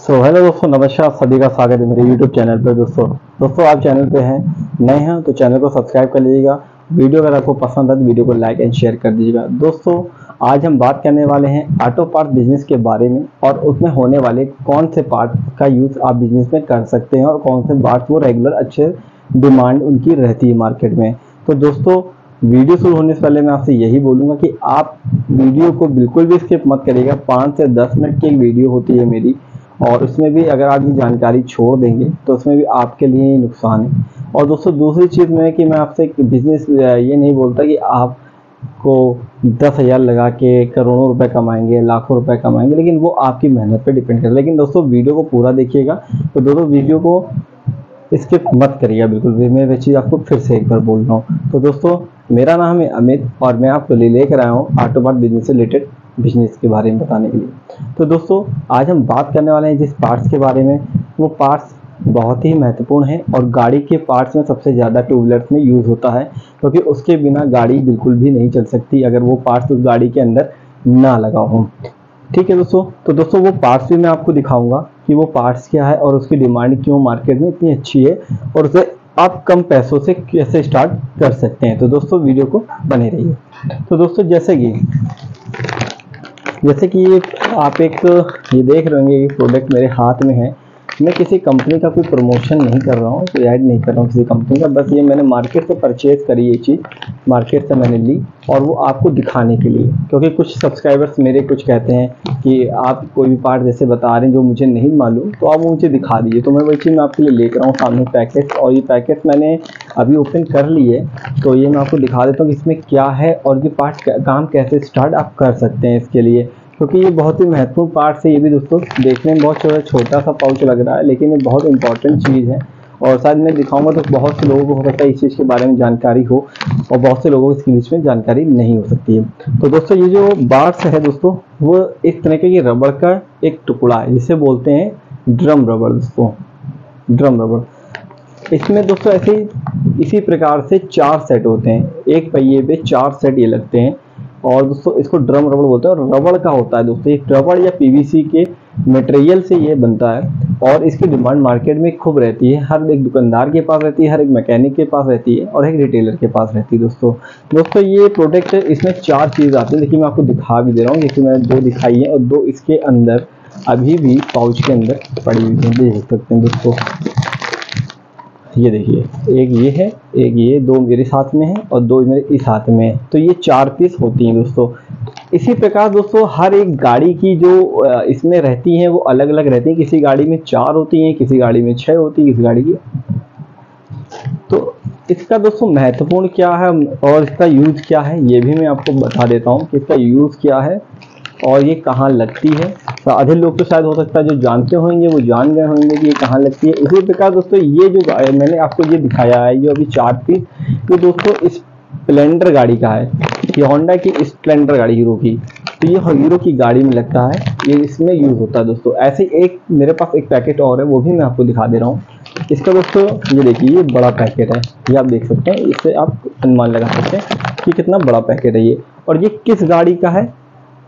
Hello दोस्तों, नमस्कार। सभी का स्वागत है मेरे YouTube चैनल पर। दोस्तों आप चैनल पे हैं नए हैं तो चैनल को सब्सक्राइब कर लीजिएगा। वीडियो अगर आपको पसंद है तो वीडियो को लाइक एंड शेयर कर दीजिएगा। दोस्तों आज हम बात करने वाले हैं ऑटो पार्ट बिजनेस के बारे में और उसमें होने वाले कौन से पार्ट का यूज़ आप बिजनेस में कर सकते हैं और कौन से पार्ट वो रेगुलर अच्छे डिमांड उनकी रहती है मार्केट में। तो दोस्तों वीडियो शुरू होने से पहले मैं आपसे यही बोलूँगा कि आप वीडियो को बिल्कुल भी स्किप मत करिएगा। 5 से 10 मिनट की एक वीडियो होती है मेरी, और उसमें भी अगर आप ये जानकारी छोड़ देंगे तो उसमें भी आपके लिए ही नुकसान है। और दोस्तों दूसरी चीज़ में कि मैं आपसे बिजनेस ये नहीं बोलता कि आपको 10,000 लगा के करोड़ों रुपए कमाएंगे, लाखों रुपए कमाएंगे, लेकिन वो आपकी मेहनत पे डिपेंड करता है। लेकिन दोस्तों वीडियो को पूरा देखिएगा। तो दोस्तों वीडियो को स्किप मत करिएगा बिल्कुल भी। मैं वह चीज़ आपको फिर से एक बार बोल रहा हूँ। तो दोस्तों मेरा नाम है अमित और मैं आपके लिए लेकर आया हूँ ऑटो पार्ट बिजनेस से रिलेटेड बिजनेस के बारे में बताने के लिए। तो दोस्तों आज हम बात करने वाले हैं जिस पार्ट्स के बारे में, वो पार्ट्स बहुत ही महत्वपूर्ण है और गाड़ी के पार्ट्स में सबसे ज़्यादा टू व्हीलर्स में यूज़ होता है, क्योंकि उसके बिना गाड़ी बिल्कुल भी नहीं चल सकती अगर वो पार्ट्स उस गाड़ी के अंदर ना लगा हो। ठीक है दोस्तों, तो दोस्तों वो पार्ट्स भी मैं आपको दिखाऊंगा कि वो पार्ट्स क्या है और उसकी डिमांड क्यों मार्केट में इतनी अच्छी है और उसे आप कम पैसों से कैसे स्टार्ट कर सकते हैं। तो दोस्तों वीडियो को बने रहिए। तो दोस्तों जैसे कि ये आप एक ये देख रहे होंगे, ये प्रोडक्ट मेरे हाथ में है। मैं किसी कंपनी का कोई प्रमोशन नहीं कर रहा हूँ, कोई ऐड नहीं कर रहा हूँ किसी कंपनी का, बस ये मैंने मार्केट से परचेज करी, ये चीज़ मार्केट से मैंने ली और वो आपको दिखाने के लिए, क्योंकि कुछ सब्सक्राइबर्स मेरे कुछ कहते हैं कि आप कोई भी पार्ट जैसे बता रहे हैं जो मुझे नहीं मालूम तो आप वो मुझे दिखा दीजिए। तो मैं वही चीज़ मैं आपके लिए लेकर आऊँ सामने पैकेट, और ये पैकेट मैंने अभी ओपन कर ली है। तो ये मैं आपको दिखा देता हूँ कि इसमें क्या है और ये पार्ट काम कैसे स्टार्ट आप कर सकते हैं इसके लिए, क्योंकि ये बहुत ही महत्वपूर्ण पार्ट है। ये भी दोस्तों देखने में बहुत छोटा सा पाउच लग रहा है, लेकिन ये बहुत इंपॉर्टेंट चीज़ है और शायद मैं दिखाऊंगा तो बहुत से लोगों को हो सकता है इस चीज़ के बारे में जानकारी हो और बहुत से लोगों को इसके बीच में जानकारी नहीं हो सकती है। तो दोस्तों ये जो बार्स है दोस्तों, वो इस तरीके की रबड़ का एक टुकड़ा है जिसे बोलते हैं ड्रम रबड़। दोस्तों ड्रम रबड़, इसमें दोस्तों ऐसे इसी प्रकार से 4 सेट होते हैं, एक पहिए पे 4 सेट ये लगते हैं और दोस्तों इसको ड्रम रबड़ बोलते हैं। और रबड़ का होता है दोस्तों, ये रबड़ या पीवीसी के मटेरियल से ये बनता है और इसकी डिमांड मार्केट में खूब रहती है। हर एक दुकानदार के पास रहती है, हर एक मैकेनिक के पास रहती है और एक रिटेलर के पास रहती है। दोस्तों ये प्रोडक्ट इसमें 4 चीज़ आती है। देखिए मैं आपको दिखा भी दे रहा हूँ, जैसे मैंने 2 दिखाई है और 2 इसके अंदर अभी भी पाउच के अंदर पड़ी हुई है, देख सकते हैं दोस्तों। ये देखिए, एक ये है, एक ये, 2 मेरे साथ में है और 2 मेरे इस हाथ में है। तो ये 4 पीस होती हैं दोस्तों। इसी प्रकार दोस्तों हर एक गाड़ी की जो इसमें रहती हैं वो अलग अलग रहती हैं। किसी गाड़ी में 4 होती हैं, किसी गाड़ी में 6 होती है, किसी गाड़ी की। तो इसका दोस्तों महत्वपूर्ण क्या है और इसका यूज़ क्या है ये भी मैं आपको बता देता हूँ कि इसका यूज़ क्या है और ये कहाँ लगती है। तो आधे लोग तो शायद हो सकता है जो जानते होंगे वो जान गए होंगे कि ये कहाँ लगती है। इसी प्रकार दोस्तों ये जो मैंने आपको ये दिखाया है, ये अभी 4 पीस, ये दोस्तों स्प्लेंडर गाड़ी का है। ये होंडा की स्प्लेंडर गाड़ी हीरो की, तो ये हीरो की गाड़ी में लगता है, ये इसमें यूज़ होता है दोस्तों। ऐसे एक मेरे पास एक पैकेट और है, वो भी मैं आपको दिखा दे रहा हूँ। इसका दोस्तों ये देखिए, ये बड़ा पैकेट है, ये आप देख सकते हैं, इससे आप अनुमान लगा सकते हैं कि कितना बड़ा पैकेट है ये। और ये किस गाड़ी का है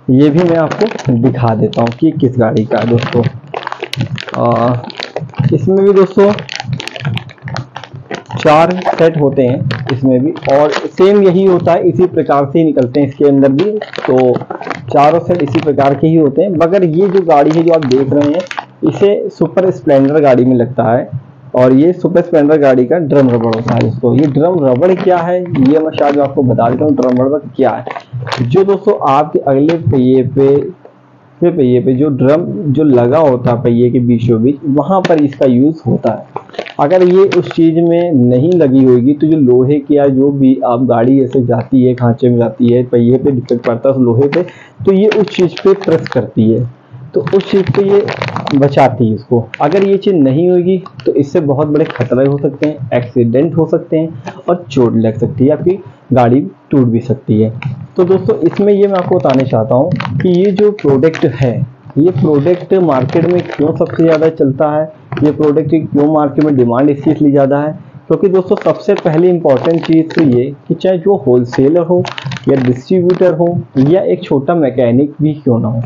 ये भी मैं आपको दिखा देता हूँ कि किस गाड़ी का है दोस्तों। इसमें भी दोस्तों 4 सेट होते हैं इसमें भी, और सेम यही होता है, इसी प्रकार से ही निकलते हैं इसके अंदर भी। तो चारों सेट इसी प्रकार के ही होते हैं, मगर ये जो गाड़ी है जो आप देख रहे हैं इसे सुपर स्प्लेंडर गाड़ी में लगता है और ये सुपर स्प्लेंडर गाड़ी का ड्रम रबड़ होता है दोस्तों। ये ड्रम रबड़ क्या है ये मैं शायद आपको बता देता हूँ। ड्रम रबड़ क्या है, जो दोस्तों आपके अगले पहिए पे जो ड्रम जो लगा होता है पहिए के बीचों बीच, वहां पर इसका यूज होता है। अगर ये उस चीज में नहीं लगी होगी तो जो लोहे की या जो भी आप गाड़ी ऐसे जाती है, खांचे में जाती है, पहिए पे डिफेक्ट पड़ता है उस लोहे पे, तो ये उस चीज पे प्रेस करती है, तो उस चीज़ पे ये बचाती है इसको। अगर ये चीज़ नहीं होगी तो इससे बहुत बड़े खतरे हो सकते हैं, एक्सीडेंट हो सकते हैं और चोट लग सकती है, आपकी गाड़ी टूट भी सकती है। तो दोस्तों इसमें ये मैं आपको बताना चाहता हूँ कि ये जो प्रोडक्ट है, ये प्रोडक्ट मार्केट में क्यों सबसे ज़्यादा चलता है, ये प्रोडक्ट क्यों मार्केट में डिमांड इसकी इसलिए ज़्यादा है, क्योंकि दोस्तों सबसे पहली इंपॉर्टेंट चीज़ तो ये कि चाहे जो होलसेलर हो या डिस्ट्रीब्यूटर हो या एक छोटा मैकेनिक भी क्यों ना हो,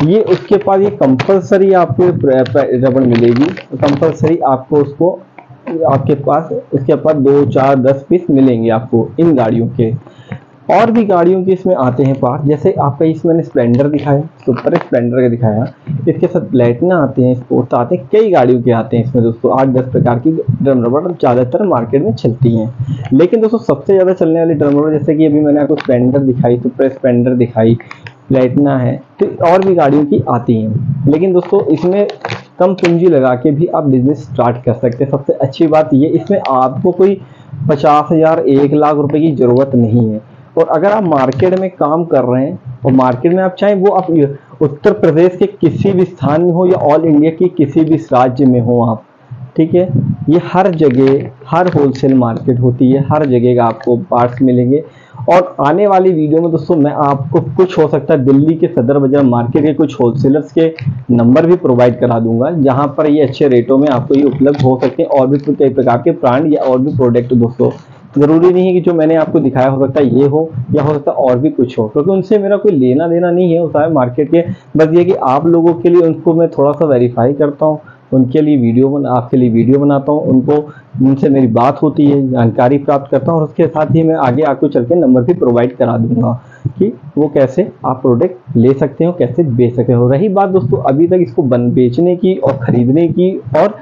ये उसके पास ये कंपलसरी आपको रबड़ मिलेगी, कंपलसरी आपको उसको आपके पास उसके पास 2, 4, 10 पीस मिलेंगे आपको इन गाड़ियों के। और भी गाड़ियों के इसमें आते हैं पार्ट, जैसे आपका इसमें मैंने स्प्लेंडर दिखाया, सुपर स्प्लेंडर का दिखाया, इसके साथ प्लेटिना आते हैं, स्पोर्ट्स आते हैं, कई गाड़ियों के आते हैं इसमें दोस्तों। 8-10 प्रकार की ड्रम रबर ज़्यादातर मार्केट में चलती हैं। लेकिन दोस्तों सबसे ज़्यादा चलने वाली ड्रम रबर, जैसे कि अभी मैंने आपको स्प्लेंडर दिखाई, सुपर स्प्लेंडर दिखाई, प्लेटिना है, तो और भी गाड़ियों की आती हैं। लेकिन दोस्तों इसमें कम पूंजी लगा के भी आप बिजनेस स्टार्ट कर सकते हैं। सबसे अच्छी बात ये, इसमें आपको कोई 50,000, 1 लाख रुपए की ज़रूरत नहीं है। और अगर आप मार्केट में काम कर रहे हैं और मार्केट में आप चाहें वो आप उत्तर प्रदेश के किसी भी स्थान में हो या ऑल इंडिया के किसी भी राज्य में हो आप, ठीक है, ये हर जगह हर होलसेल मार्केट होती है, हर जगह का आपको पार्ट्स मिलेंगे। और आने वाली वीडियो में दोस्तों मैं आपको कुछ हो सकता है दिल्ली के सदर बाजार मार्केट के कुछ होलसेलर्स के नंबर भी प्रोवाइड करा दूंगा, जहां पर ये अच्छे रेटों में आपको ये उपलब्ध हो सकते हैं। और भी कई प्रकार के ब्रांड या और भी प्रोडक्ट दोस्तों, जरूरी नहीं है कि जो मैंने आपको दिखाया हो सकता है ये हो या हो सकता है और भी कुछ हो, क्योंकि उनसे मेरा कोई लेना देना नहीं है होता है मार्केट के। बस ये कि आप लोगों के लिए उनको मैं थोड़ा सा वेरीफाई करता हूँ, उनके लिए आपके लिए वीडियो बनाता हूँ, उनसे मेरी बात होती है, जानकारी प्राप्त करता हूँ, और उसके साथ ही मैं आगे आपको चल के नंबर भी प्रोवाइड करा दूंगा कि वो कैसे आप प्रोडक्ट ले सकते हो, कैसे बेच सकते हो। रही बात दोस्तों अभी तक इसको बेचने की और खरीदने की, और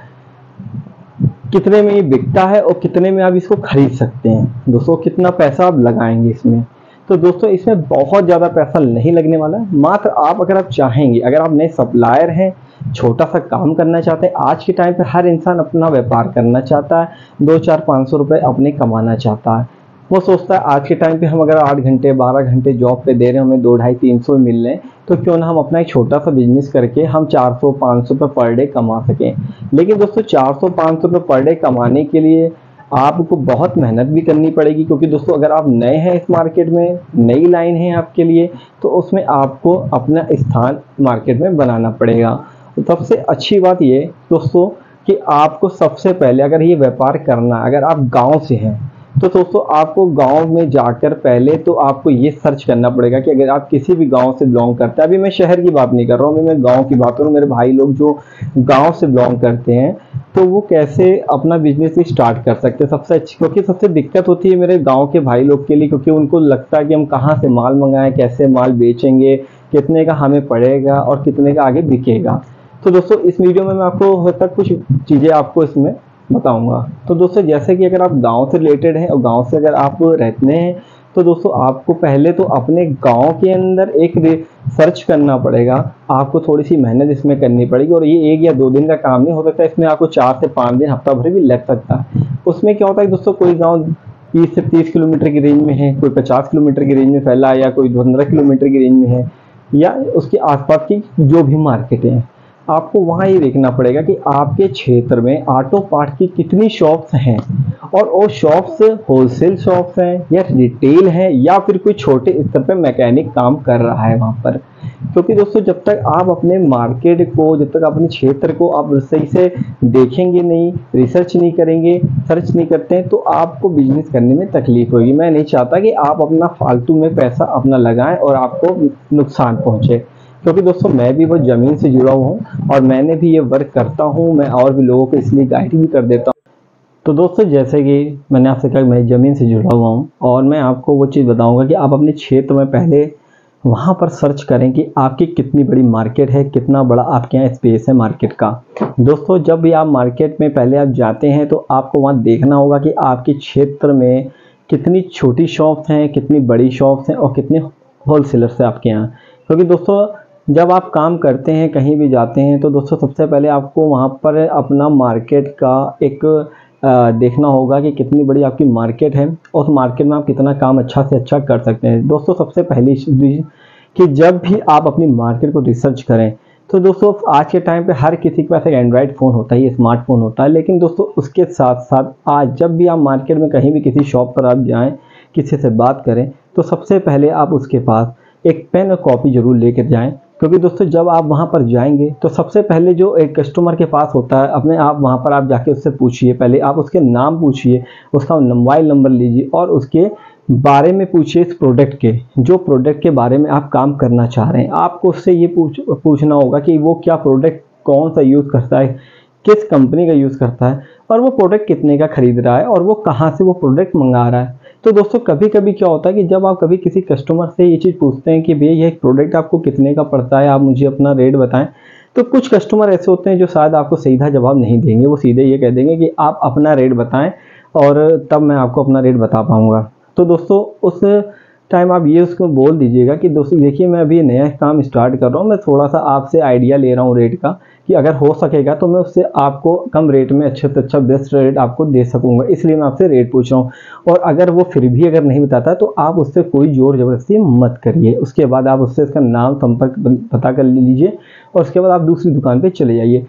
कितने में ये बिकता है और कितने में आप इसको खरीद सकते हैं, दोस्तों कितना पैसा आप लगाएंगे इसमें, तो दोस्तों इसमें बहुत ज़्यादा पैसा नहीं लगने वाला है। मात्र आप अगर आप चाहेंगे, अगर आप नए सप्लायर हैं, छोटा सा काम करना चाहते हैं, आज के टाइम पे हर इंसान अपना व्यापार करना चाहता है, 2, 4, 500 रुपये अपने कमाना चाहता है। वो सोचता है आज के टाइम पे हम अगर 8 घंटे 12 घंटे जॉब पे दे रहे हैं, हमें 2, 250, 300 मिल रहे हैं, तो क्यों ना हम अपना एक छोटा सा बिजनेस करके हम 400, 500 रुपये पर डे कमा सकें। लेकिन दोस्तों 400, 500 रुपये पर डे कमाने के लिए आपको बहुत मेहनत भी करनी पड़ेगी, क्योंकि दोस्तों अगर आप नए हैं इस मार्केट में, नई लाइन है आपके लिए, तो उसमें आपको अपना स्थान मार्केट में बनाना पड़ेगा। तो सबसे अच्छी बात ये दोस्तों कि आपको सबसे पहले अगर ये व्यापार करना, अगर आप गांव से हैं, तो दोस्तों आपको गांव में जाकर पहले तो आपको ये सर्च करना पड़ेगा कि अगर आप किसी भी गांव से बिलोंग करते हैं, अभी मैं शहर की बात नहीं कर रहा हूँ, अभी मैं गांव की बात कर रहा हूँ, मेरे भाई लोग जो गांव से बिलोंग करते हैं, तो वो कैसे अपना बिजनेस स्टार्ट कर सकते हैं सबसे अच्छी। क्योंकि सबसे दिक्कत होती है मेरे गाँव के भाई लोग के लिए, क्योंकि उनको लगता है कि हम कहाँ से माल मंगाएं, कैसे माल बेचेंगे, कितने का हमें पड़ेगा और कितने का आगे बिकेगा। तो दोस्तों इस वीडियो में मैं आपको हो सकता है कुछ चीज़ें आपको इसमें बताऊंगा। तो दोस्तों जैसे कि अगर आप गांव से रिलेटेड हैं और गांव से अगर आप रहते हैं, तो दोस्तों आपको पहले तो अपने गांव के अंदर एक सर्च करना पड़ेगा, आपको थोड़ी सी मेहनत इसमें करनी पड़ेगी। और ये 1 या 2 दिन का काम नहीं हो सकता, इसमें आपको 4 से 5 दिन, हफ्ता भर भी लग सकता है। उसमें क्या होता है दोस्तों, कोई गाँव 20 से 30 किलोमीटर की रेंज में है, कोई 50 किलोमीटर की रेंज में फैला है, या कोई 15 किलोमीटर की रेंज में है, या उसके आसपास की जो भी मार्केट है, आपको वहाँ ये देखना पड़ेगा कि आपके क्षेत्र में ऑटो पार्ट की कितनी शॉप्स हैं, और वो शॉप्स होलसेल शॉप्स हैं या रिटेल हैं, या फिर कोई छोटे स्तर पे मैकेनिक काम कर रहा है वहाँ पर। क्योंकि दोस्तों जब तक आप अपने मार्केट को, जब तक अपने क्षेत्र को आप सही से देखेंगे नहीं, रिसर्च नहीं करेंगे, सर्च नहीं करते हैं, तो आपको बिजनेस करने में तकलीफ होगी। मैं नहीं चाहता कि आप अपना फालतू में पैसा अपना लगाएं और आपको नुकसान पहुँचे, क्योंकि दोस्तों मैं भी वो ज़मीन से जुड़ा हुआ हूँ और मैंने भी ये वर्क करता हूँ, मैं और भी लोगों को इसलिए गाइड भी कर देता हूँ। तो दोस्तों जैसे कि मैंने आपसे कहा मैं ज़मीन से जुड़ा हुआ हूँ, और मैं आपको वो चीज़ बताऊँगा कि आप अपने क्षेत्र में पहले वहाँ पर सर्च करें कि आपकी कितनी बड़ी मार्केट है, कितना बड़ा आपके यहाँ स्पेस है मार्केट का। दोस्तों जब भी आप मार्केट में पहले आप जाते हैं, तो आपको वहाँ देखना होगा कि आपके क्षेत्र में कितनी छोटी शॉप्स हैं, कितनी बड़ी शॉप्स हैं, और कितने होलसेलर्स हैं आपके यहाँ। क्योंकि दोस्तों जब आप काम करते हैं, कहीं भी जाते हैं, तो दोस्तों सबसे पहले आपको वहाँ पर अपना मार्केट का एक देखना होगा कि कितनी बड़ी आपकी मार्केट है, और उस मार्केट में आप कितना काम अच्छा से अच्छा कर सकते हैं। दोस्तों सबसे पहली चीज़ कि जब भी आप अपनी मार्केट को रिसर्च करें, तो दोस्तों आज के टाइम पे हर किसी के पास एक एंड्रॉयड फ़ोन होता है, स्मार्टफोन होता है। लेकिन दोस्तों उसके साथ साथ आज जब भी आप मार्केट में कहीं भी किसी शॉप पर आप जाएँ, किसी से बात करें, तो सबसे पहले आप उसके पास एक पेन और कॉपी जरूर लेकर जाएं, क्योंकि दोस्तों जब आप वहाँ पर जाएंगे तो सबसे पहले जो एक कस्टमर के पास होता है, अपने आप वहाँ पर आप जाके उससे पूछिए, पहले आप उसके नाम पूछिए, उसका मोबाइल नंबर लीजिए और उसके बारे में पूछिए, इस प्रोडक्ट के, जो प्रोडक्ट के बारे में आप काम करना चाह रहे हैं। आपको उससे ये पूछना होगा कि वो क्या प्रोडक्ट कौन सा यूज़ करता है, किस कंपनी का यूज़ करता है, और वो प्रोडक्ट कितने का खरीद रहा है, और वो कहाँ से वो प्रोडक्ट मंगा रहा है। तो दोस्तों कभी कभी क्या होता है कि जब आप कभी किसी कस्टमर से ये चीज़ पूछते हैं कि भैया ये प्रोडक्ट आपको कितने का पड़ता है, आप मुझे अपना रेट बताएं, तो कुछ कस्टमर ऐसे होते हैं जो शायद आपको सीधा जवाब नहीं देंगे। वो सीधे ये कह देंगे कि आप अपना रेट बताएं और तब मैं आपको अपना रेट बता पाऊंगा। तो दोस्तों उस टाइम आप ये उसको बोल दीजिएगा कि दोस्तों देखिए, मैं अभी नया काम स्टार्ट कर रहा हूँ, मैं थोड़ा सा आपसे आइडिया ले रहा हूँ रेट का, कि अगर हो सकेगा तो मैं उससे आपको कम रेट में अच्छे से अच्छा बेस्ट रेट आपको दे सकूंगा, इसलिए मैं आपसे रेट पूछ रहा हूँ। और अगर वो फिर भी अगर नहीं बताता तो आप उससे कोई जोर जबरदस्ती मत करिए। उसके बाद आप उससे उसका नाम संपर्क पता कर लीजिए और उसके बाद आप दूसरी दुकान पे चले जाइए।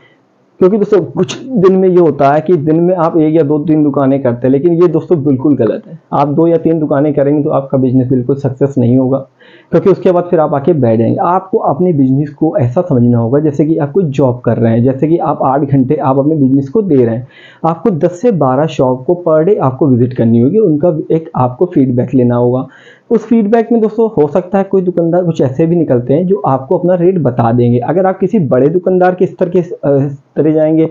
क्योंकि दोस्तों कुछ दिन में ये होता है कि दिन में आप 1 या 2-3 दुकानें करते हैं, लेकिन ये दोस्तों बिल्कुल गलत है। आप 2 या 3 दुकानें करेंगे तो आपका बिजनेस बिल्कुल सक्सेस नहीं होगा, क्योंकि उसके बाद फिर आप आके बैठ जाएंगे। आपको अपने बिजनेस को ऐसा समझना होगा जैसे कि आप कोई जॉब कर रहे हैं, जैसे कि आप 8 घंटे आप अपने बिजनेस को दे रहे हैं। आपको 10 से 12 शॉप को पर डे आपको विजिट करनी होगी, उनका एक आपको फीडबैक लेना होगा। उस फीडबैक में दोस्तों हो सकता है कोई दुकानदार कुछ ऐसे भी निकलते हैं जो आपको अपना रेट बता देंगे। अगर आप किसी बड़े दुकानदार के स्तर के तरह जाएंगे,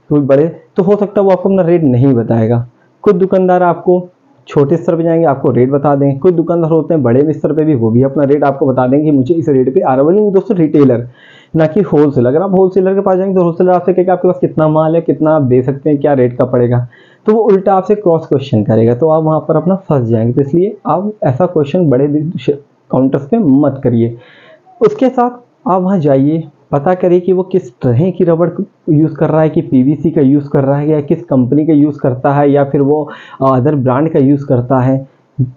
कोई बड़े, तो हो सकता है वो आपको अपना रेट नहीं बताएगा। कुछ दुकानदार आपको छोटे स्तर पे जाएंगे, आपको रेट बता देंगे। कुछ दुकानदार होते हैं बड़े स्तर पे भी, वो भी अपना रेट आपको बता देंगे कि मुझे इस रेट पे आ रहा है। बोलेंगे दोस्तों रिटेलर, ना कि होलसेल। अगर आप होलसेलर के पास जाएंगे तो होलसेलर आपसे कहेगा आपके पास कितना माल है, कितना आप दे सकते हैं, क्या रेट का पड़ेगा, तो वो उल्टा आपसे क्रॉस क्वेश्चन करेगा, तो आप वहाँ पर अपना फंस जाएंगे। तो इसलिए आप ऐसा क्वेश्चन बड़े काउंटर्स पे मत करिए। उसके साथ आप वहाँ जाइए, पता करिए कि वो किस तरह की रबड़ यूज़ कर रहा है, कि पीवीसी का यूज़ कर रहा है, या किस कंपनी का यूज़ करता है, या फिर वो अदर ब्रांड का यूज़ करता है।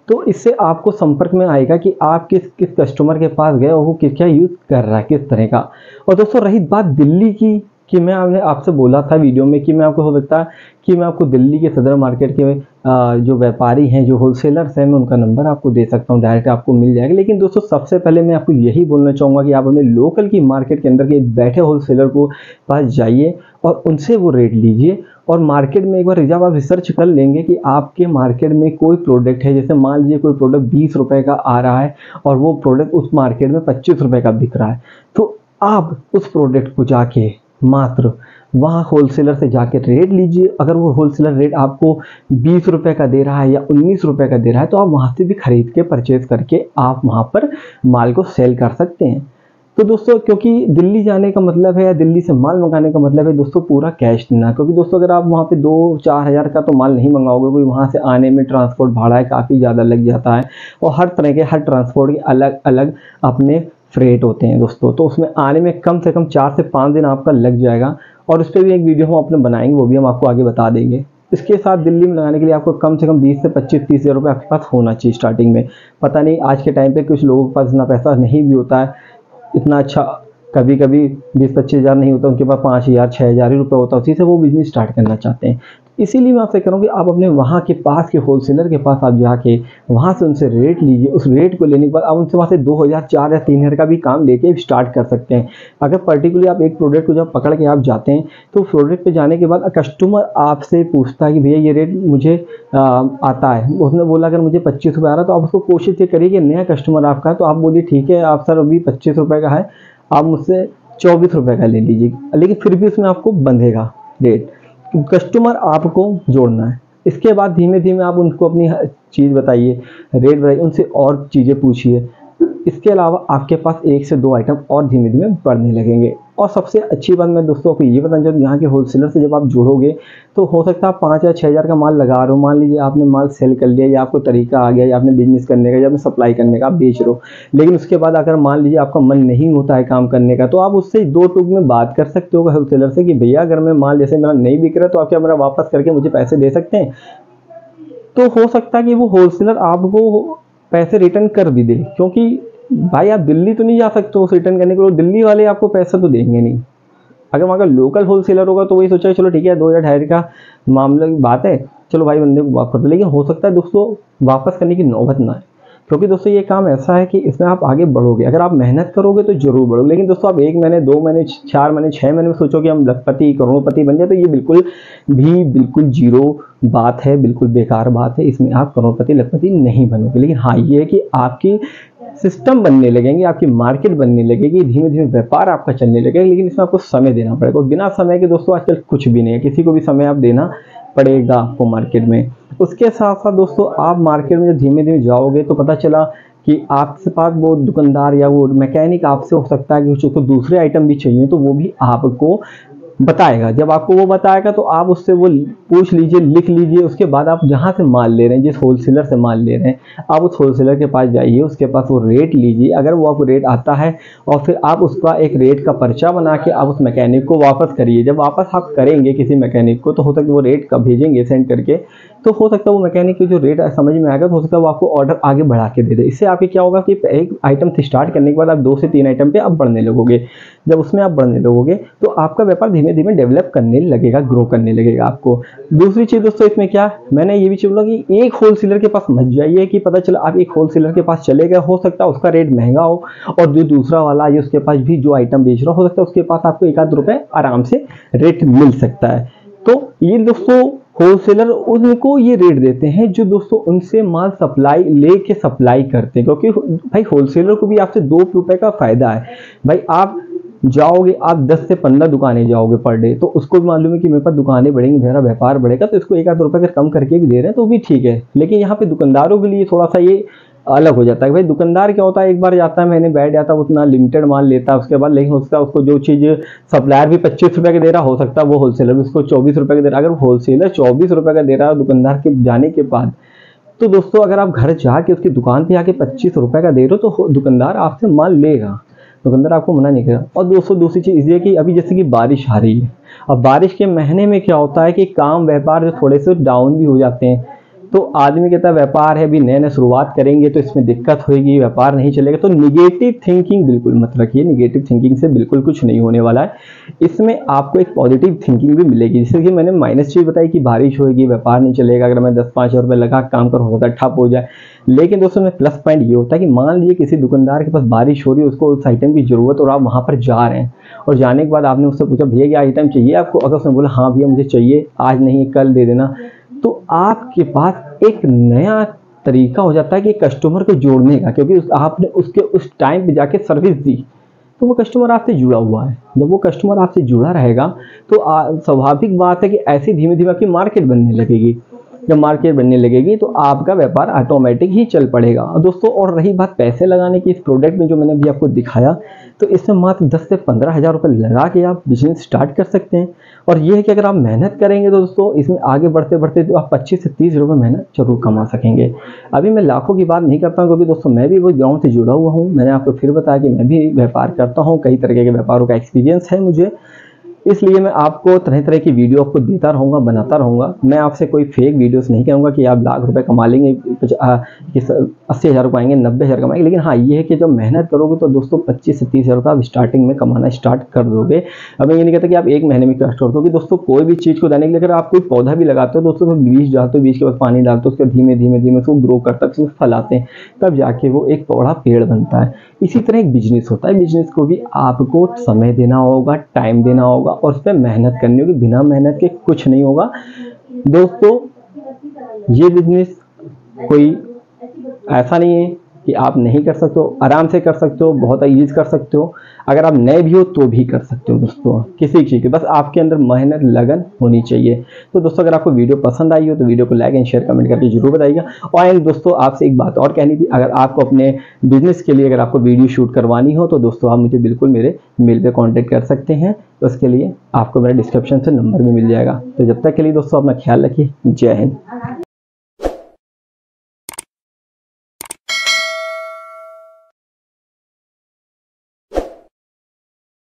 तो इससे आपको संपर्क में आएगा कि आप किस किस कस्टमर के पास गए और वो किस क्या यूज़ कर रहा है, किस तरह का। और दोस्तों रही बात दिल्ली की, कि मैं आपसे बोला था वीडियो में कि मैं आपको हो सकता है कि मैं आपको दिल्ली के सदर मार्केट के जो व्यापारी हैं, जो होलसेलर्स हैं, मैं उनका नंबर आपको दे सकता हूं, डायरेक्ट आपको मिल जाएगा। लेकिन दोस्तों सबसे पहले मैं आपको यही बोलना चाहूँगा कि आप अपने लोकल की मार्केट के अंदर के बैठे होलसेलर को पास जाइए और उनसे वो रेट लीजिए। और मार्केट में एक बार जब आप रिसर्च कर लेंगे कि आपके मार्केट में कोई प्रोडक्ट है, जैसे मान लीजिए कोई प्रोडक्ट 20 रुपये का आ रहा है और वो प्रोडक्ट उस मार्केट में 25 रुपये का बिक रहा है, तो आप उस प्रोडक्ट को जाके मात्र वहाँ होलसेलर से जाके रेट लीजिए। अगर वो होलसेलर रेट आपको 20 रुपये का दे रहा है या 19 रुपये का दे रहा है, तो आप वहाँ से भी खरीद के परचेज करके आप वहाँ पर माल को सेल कर सकते हैं। तो दोस्तों क्योंकि दिल्ली जाने का मतलब है या दिल्ली से माल मंगाने का मतलब है दोस्तों पूरा कैश देना। क्योंकि दोस्तों अगर आप वहाँ पे 2-4 हज़ार का तो माल नहीं मंगाओगे, कोई वहाँ से आने में ट्रांसपोर्ट भाड़ा है काफ़ी ज़्यादा लग जाता है, और हर तरह के हर ट्रांसपोर्ट के अलग अलग अपने फ्रेट होते हैं दोस्तों। तो उसमें आने में कम से कम 4 से 5 दिन आपका लग जाएगा, और उस पर भी एक वीडियो हम अपने बनाएंगे, वो भी हम आपको आगे बता देंगे। इसके साथ दिल्ली में लगाने के लिए आपको कम से कम 20 से 25-30 हज़ार रुपये आपके पास होना चाहिए स्टार्टिंग में। पता नहीं आज के टाइम पे कुछ लोगों के पास इतना पैसा नहीं भी होता है, इतना अच्छा कभी कभी 20-25 हज़ार नहीं होता, उनके पास 5 हज़ार 6 हज़ार ही रुपये होता है, उसी से वो बिजनेस स्टार्ट करना चाहते हैं। इसीलिए मैं आपसे कह रहा हूँ कि आप अपने वहाँ के पास के होलसेलर के पास आप जाके वहाँ से उनसे रेट लीजिए। उस रेट को लेने के बाद आप उनसे वहाँ से 2,000 4 या 3,000 का भी काम लेके स्टार्ट कर सकते हैं। अगर पर्टिकुलरली आप एक प्रोडक्ट को जब पकड़ के आप जाते हैं, तो प्रोडक्ट पे जाने के बाद कस्टमर आपसे पूछता है कि भैया ये रेट मुझे आता है। उसने बोला अगर मुझे 25 रुपये आ रहा है, तो आप उसको कोशिश ये करिए कि नया कस्टमर आपका है, तो आप बोलिए ठीक है आप सर अभी 25 रुपये का है, आप मुझसे 24 रुपये का ले लीजिए, लेकिन फिर भी उसमें आपको बंधेगा रेट। कस्टमर आपको जोड़ना है। इसके बाद धीमे धीमे आप उनको अपनी चीज़ बताइए, रेट बताइए, उनसे और चीज़ें पूछिए। इसके अलावा आपके पास 1 से 2 आइटम और धीमे धीमे बढ़ने लगेंगे। और सबसे अच्छी बात मैं दोस्तों को ये बताना चाहूँ, यहाँ के होलसेलर से जब आप जुड़ोगे तो हो सकता है आप 5 या 6 हज़ार का माल लगा रहे हो, मान लीजिए आपने माल सेल कर लिया, या आपको तरीका आ गया, या आपने बिजनेस करने का, या आपने सप्लाई करने का, आप बेच रहे हो। लेकिन उसके बाद अगर मान लीजिए आपका मन नहीं होता है काम करने का, तो आप उससे 2 टूक में बात कर सकते हो होलसेलर से कि भैया अगर मैं माल जैसे मेरा नहीं बिक रहा, तो आप क्या मेरा वापस करके मुझे पैसे दे सकते हैं। तो हो सकता है कि वो होलसेलर आपको पैसे रिटर्न कर भी दे, क्योंकि भाई आप दिल्ली तो नहीं जा सकते हो रिटर्न करने के लिए, दिल्ली वाले आपको पैसा तो देंगे नहीं। अगर वहाँ का लोकल होलसेलर होगा तो वही सोचा चलो ठीक है 2,000 2,500 का मामला की बात है, चलो भाई बंदे को वापस कर दो। लेकिन हो सकता है दोस्तों वापस करने की नौबत ना है, क्योंकि दोस्तों ये काम ऐसा है कि इसमें आप आगे बढ़ोगे, अगर आप मेहनत करोगे तो जरूर बढ़ोगे। लेकिन दोस्तों आप 1 महीने 2 महीने 4 महीने 6 महीने में सोचो कि हम लखपति करोड़पति बन जाए, तो ये बिल्कुल जीरो बात है, बिल्कुल बेकार बात है। इसमें आप करोड़पति लखपति नहीं बनोगे। लेकिन हाँ ये है कि आपकी सिस्टम बनने लगेंगे, आपकी मार्केट बनने लगेगी, धीमे धीमे व्यापार आपका चलने लगेगा। लेकिन इसमें आपको समय देना पड़ेगा, और बिना समय के दोस्तों आजकल कुछ भी नहीं है। किसी को भी समय आप देना पड़ेगा आपको मार्केट में। उसके साथ साथ दोस्तों आप मार्केट में जब धीमे धीमे जाओगे तो पता चला कि आपके पास वो दुकानदार या वो मैकेनिक आपसे हो सकता है कि उसको दूसरे आइटम भी चाहिए, तो वो भी आपको बताएगा। जब आपको वो बताएगा तो आप उससे वो पूछ लीजिए, लिख लीजिए। उसके बाद आप जहाँ से माल ले रहे हैं, जिस होलसेलर से माल ले रहे हैं, आप उस होलसेलर के पास जाइए, उसके पास वो रेट लीजिए। अगर वो आपको रेट आता है और फिर आप उसका एक रेट का पर्चा बना के आप उस मैकेनिक को वापस करिए। जब वापस आप करेंगे किसी मैकेनिक को, तो हो सकता है वो रेट का भेजेंगे सेंड करके, तो हो सकता है वो मैकेनिक की जो रेट समझ में आएगा, तो हो सकता है वो आपको ऑर्डर आगे बढ़ा के दे दे। इससे आपके क्या होगा कि एक आइटम से स्टार्ट करने के बाद आप 2 से 3 आइटम पे आप बढ़ने लगोगे। जब उसमें आप बढ़ने लगोगे तो आपका व्यापार धीमे धीमे डेवलप करने लगेगा, ग्रो करने लगेगा आपको। दूसरी चीज़ दोस्तों इसमें क्या, मैंने ये भी चीज़ बोला कि एक होलसेलर के पास मत जाइए कि पता चला आप एक होलसेलर के पास चले गए, हो सकता है उसका रेट महंगा हो और जो दूसरा वाला है उसके पास भी जो आइटम बेच रहा हो सकता है उसके पास आपको 1-8 रुपये आराम से रेट मिल सकता है। तो ये दोस्तों होलसेलर उनको ये रेट देते हैं जो दोस्तों उनसे माल सप्लाई लेके सप्लाई करते हैं, क्योंकि भाई होलसेलर को भी आपसे 2 रुपए का फायदा है। भाई आप जाओगे, आप 10 से 15 दुकानें जाओगे पर डे, तो उसको भी मालूम है कि मेरे पास दुकानें बढ़ेंगी, मेरा व्यापार बढ़ेगा, तो इसको 1-8 रुपये अगर कम करके भी दे रहे हैं तो भी ठीक है। लेकिन यहाँ पे दुकानदारों के लिए थोड़ा सा ये अलग हो जाता है। भाई दुकानदार क्या होता है, एक बार जाता है, मैंने बैठ जाता है, उतना लिमिटेड माल लेता है, उसके बाद लेकिन हो सकता है उसको जो चीज़ सप्लायर भी 25 रुपये का दे रहा हो सकता है वो होलसेलर भी उसको 24 रुपये का दे रहा है। अगर होलसेलर 24 रुपये का दे रहा है दुकानदार के जाने के बाद, तो दोस्तों अगर आप घर जाके उसकी दुकान पे आके 25 रुपये का दे रहे हो तो दुकानदार आपसे माल लेगा, दुकानदार आपको मना नहीं करेगा। और दोस्तों दूसरी चीज़ ये कि अभी जैसे कि बारिश आ रही है, अब बारिश के महीने में क्या होता है कि काम व्यापार जो थोड़े से डाउन भी हो जाते हैं, तो आदमी कहता है व्यापार है, अभी नए नए शुरुआत करेंगे तो इसमें दिक्कत होगी, व्यापार नहीं चलेगा। तो निगेटिव थिंकिंग बिल्कुल मत रखिए, निगेटिव थिंकिंग से बिल्कुल कुछ नहीं होने वाला है। इसमें आपको एक पॉजिटिव थिंकिंग भी मिलेगी। जैसे कि मैंने माइनस चीज़ बताई कि बारिश होगी, व्यापार नहीं चलेगा, अगर मैं 10-5 रुपये लगा काम कर हो सकता है ठप हो जाए। लेकिन दोस्तों में प्लस पॉइंट ये होता है कि मान लीजिए किसी दुकानदार के पास बारिश हो रही है, उसको उस आइटम की ज़रूरत और आप वहाँ पर जा रहे हैं, और जाने के बाद आपने उससे पूछा भैया ये आइटम चाहिए आपको, अगर उसने बोला हाँ भैया मुझे चाहिए, आज नहीं कल दे देना, तो आपके पास एक नया तरीका हो जाता है कि कस्टमर को जोड़ने का, क्योंकि आपने उसके उस टाइम पे जाके सर्विस दी, तो वो कस्टमर आपसे जुड़ा हुआ है। जब वो कस्टमर आपसे जुड़ा रहेगा तो स्वाभाविक बात है कि ऐसे धीमे धीमे आपकी मार्केट बनने लगेगी। जब मार्केट बनने लगेगी तो आपका व्यापार ऑटोमेटिक ही चल पड़ेगा। दोस्तों और रही बात पैसे लगाने की, इस प्रोडक्ट में जो मैंने अभी आपको दिखाया, तो इसमें मात्र 10 से 15 हज़ार रुपये लगा के आप बिजनेस स्टार्ट कर सकते हैं। और ये है कि अगर आप मेहनत करेंगे तो दोस्तों इसमें आगे बढ़ते बढ़ते तो आप 25 से 30 रुपये मेहनत जरूर कमा सकेंगे। अभी मैं लाखों की बात नहीं करता हूँ, क्योंकि दोस्तों मैं भी वो ग्राउंड से जुड़ा हुआ हूँ। मैंने आपको फिर बताया कि मैं भी व्यापार करता हूँ, कई तरह के व्यापारों का एक्सपीरियंस है मुझे, इसलिए मैं आपको तरह तरह की वीडियो आपको देता रहूँगा, बनाता रहूँगा। मैं आपसे कोई फेक वीडियोस नहीं कहूँगा कि आप लाख रुपए कमा लेंगे, 80 हज़ार पाएंगे, 90 हज़ार कमाएंगे। लेकिन हाँ ये है कि जब मेहनत करोगे तो दोस्तों 25 से 30 हज़ार रुपये आप स्टार्टिंग में कमाना स्टार्ट कर दोगे। अब मैं ये नहीं कहता कि आप 1 महीने में स्टार्ट कर दोगे। दोस्तों कोई भी चीज़ को देने के लिए अगर आप कोई पौधा भी लगाते हो दोस्तों, तो बीज डालते हो, बीज के बाद पानी डालते हो, उसके धीमे धीमे धीमे उसको ग्रो करता है, उसको फल आते हैं, तब जाके वो एक बड़ा पेड़ बनता है। इसी तरह एक बिजनेस होता है, बिजनेस को भी आपको समय देना होगा, टाइम देना होगा और उस पर मेहनत करनी होगी। बिना मेहनत के कुछ नहीं होगा दोस्तों। ये बिजनेस कोई ऐसा नहीं है कि आप नहीं कर सकते हो, आराम से कर सकते हो, बहुत ईजी कर सकते हो। अगर आप नए भी हो तो भी कर सकते हो दोस्तों, किसी चीज़ की बस आपके अंदर मेहनत लगन होनी चाहिए। तो दोस्तों अगर आपको वीडियो पसंद आई हो तो वीडियो को लाइक एंड शेयर कमेंट करके जरूर बताइएगा। और दोस्तों आपसे एक बात और कहनी थी, अगर आपको अपने बिजनेस के लिए अगर आपको वीडियो शूट करवानी हो तो दोस्तों आप मुझे बिल्कुल मेरे मेल पे कांटेक्ट कर सकते हैं। तो उसके लिए आपको मेरे डिस्क्रिप्शन से नंबर भी मिल जाएगा। तो जब तक के लिए दोस्तों अपना ख्याल रखिए। जय हिंद।